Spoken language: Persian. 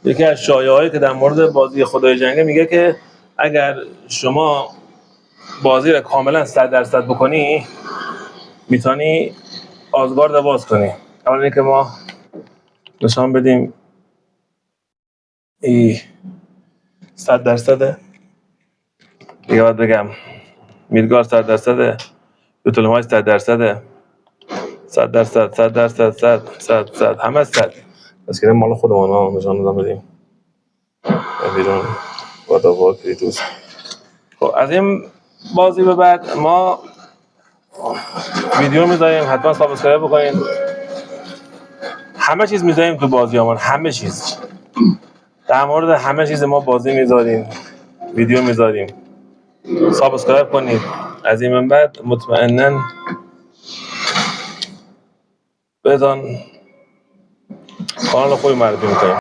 یکی از شایعه‌هایی که در مورد بازی خدای جنگه میگه که اگر شما بازی رو کاملا 100% بکنی میتونی آزگارد باز کنی. اول اینکه ما نشان بدیم ای 100%. دیگه باید بگم میدگار 100%، یوتولمای 100%، 100% همه 100. بس که مال خودمون ها نشان بدیم بیرون واداوا کریتوس. خب از این بازی به بعد ما ویدیو میذاریم، حتما سابسکرایب بکنین. همه چیز میذاریم تو بازیامون، همه چیز، در مورد همه چیز ما بازی میذاریم، ویدیو میذاریم. سابسکرایب کنید. از این من بعد مطمئناً بهتون کانال خوبی معرفی میکنیم.